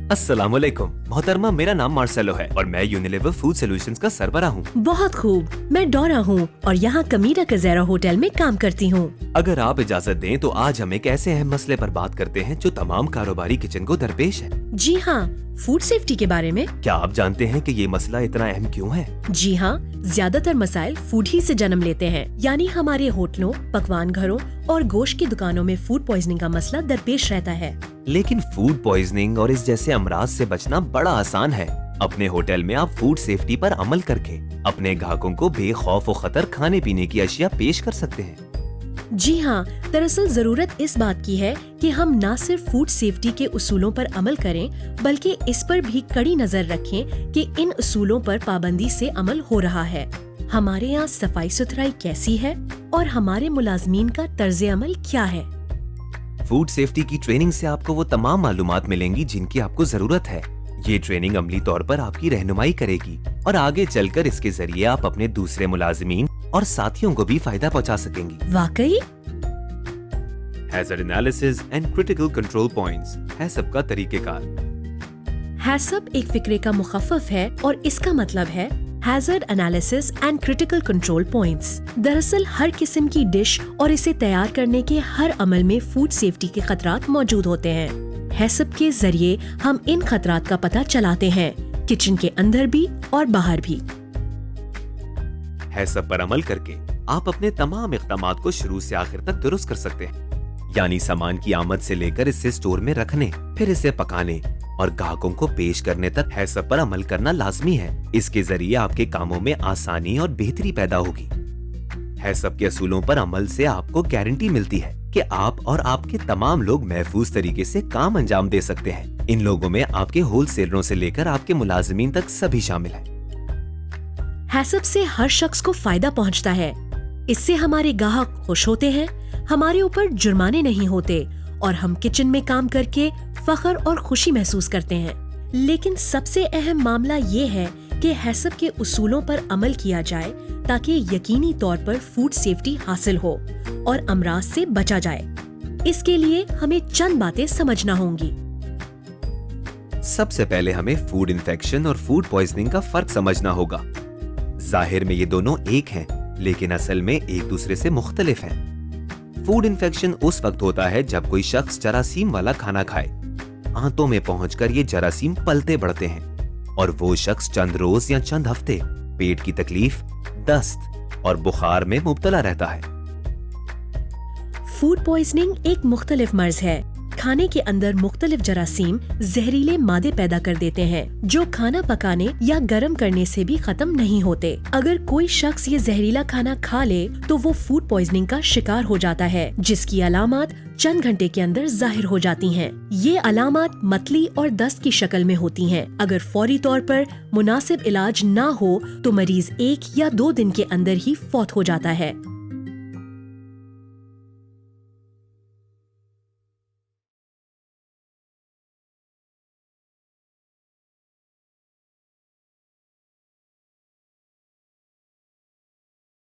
अस्सलाम वालेकुम मोहतरमा, मेरा नाम मार्सेलो है और मैं यूनिलीवर फूड सॉल्यूशंस का सरबराह हूँ। बहुत खूब, मैं डोरा हूँ और यहाँ कमीरा कज़ेरा होटल में काम करती हूँ। अगर आप इजाजत दें तो आज हम एक ऐसे अहम मसले पर बात करते हैं जो तमाम कारोबारी किचन को दरपेश है। जी हाँ, फूड सेफ्टी के बारे में। क्या आप जानते हैं कि ये मसला इतना अहम क्यों है? जी हाँ, ज्यादातर मसाइल फूड ही से जन्म लेते हैं, यानी हमारे होटलों, पकवान घरों और गोश्त की दुकानों में फूड पॉइजनिंग का मसला दरपेश रहता है। लेकिन फूड पॉइजनिंग और इस जैसे अमराज से बचना बड़ा आसान है। अपने होटल में आप फूड सेफ्टी पर अमल करके अपने ग्राहकों को बेखौफ और खतर खाने पीने की अशिया पेश कर सकते हैं। जी हाँ, दरअसल जरूरत इस बात की है कि हम न सिर्फ फूड सेफ्टी के उसूलों पर अमल करें, बल्कि इस पर भी कड़ी नजर रखें कि इन उसूलों पर पाबंदी से अमल हो रहा है। हमारे यहाँ सफाई सुथराई कैसी है और हमारे मुलाजमीन का तर्ज अमल क्या है। फूड सेफ्टी की ट्रेनिंग से आपको वो तमाम मालूमात मिलेंगी जिनकी आपको जरूरत है। ये ट्रेनिंग अमली तौर पर आपकी रहनुमाई करेगी और आगे चलकर इसके जरिए आप अपने दूसरे मुलाजिमीन और साथियों को भी फायदा पहुंचा सकेंगी। वाकई? Hazard analysis and critical control points है सबका तरीकेकार। हैसब एक फिक्रे का मुखफ़फ़ है और इसका मतलब है hazard analysis and critical control points. दरअसल हर किस्म की डिश और इसे तैयार करने के हर अमल में फूड सेफ्टी के खतरात मौजूद होते हैं। हैसब के जरिए हम इन खतरात का पता चलाते हैं, किचन के अंदर भी और बाहर भी। हैसब पर अमल करके आप अपने तमाम इक़दामात को शुरू से आखिर तक दुरुस्त कर सकते हैं, यानी सामान की आमद से लेकर इसे स्टोर में रखने, फिर इसे पकाने और ग्राहकों को पेश करने तक हैसब पर अमल करना लाजमी है। इसके जरिए आपके कामों में आसानी और बेहतरी पैदा होगी। हैसब के असूलों पर अमल से आपको गारंटी मिलती है कि आप और आपके तमाम लोग महफूज तरीके से काम अंजाम दे सकते हैं। इन लोगों में आपके होलसेलरों से लेकर आपके मुलाजिमीन तक सभी शामिल हैं। हैसब से हर शख्स को फायदा पहुंचता है। इससे हमारे ग्राहक खुश होते हैं, हमारे ऊपर जुर्माने नहीं होते और हम किचन में काम करके फख्र और खुशी महसूस करते हैं। लेकिन सबसे अहम मामला ये है कि हैसब के उसूलों पर अमल किया जाए ताकि यकीनी तौर पर फूड सेफ्टी हासिल हो और अमराज से बचा जाए। इसके लिए हमें चंद बातें समझना होंगी। सबसे पहले हमें फूड इन्फेक्शन और फूड पॉइजनिंग का फर्क समझना होगा। जाहिर में ये दोनों एक हैं, लेकिन असल में एक दूसरे से मुख्तलिफ हैं। फूड इन्फेक्शन उस वक्त होता है जब कोई शख्स जरासीम वाला खाना खाए। आंतों में पहुंचकर ये जरासीम पलते बढ़ते हैं और वो शख्स चंद रोज या चंद हफ्ते पेट की तकलीफ, दस्त और बुखार में मुब्तला रहता है। फूड पॉइजनिंग एक मुख्तलिफ मर्ज है। खाने के अंदर मुख्तलिफ जरासीम जहरीले मादे पैदा कर देते हैं जो खाना पकाने या गर्म करने से भी खत्म नहीं होते। अगर कोई शख्स ये जहरीला खाना खा ले तो वो फूड पॉइजनिंग का शिकार हो जाता है, जिसकी अलामात चंद घंटे के अंदर जाहिर हो जाती हैं। ये अलामात मतली और दस्त की शक्ल में होती हैं। अगर फौरी तौर पर मुनासिब इलाज ना हो तो मरीज 1 या 2 दिन के अंदर ही फौत हो जाता है।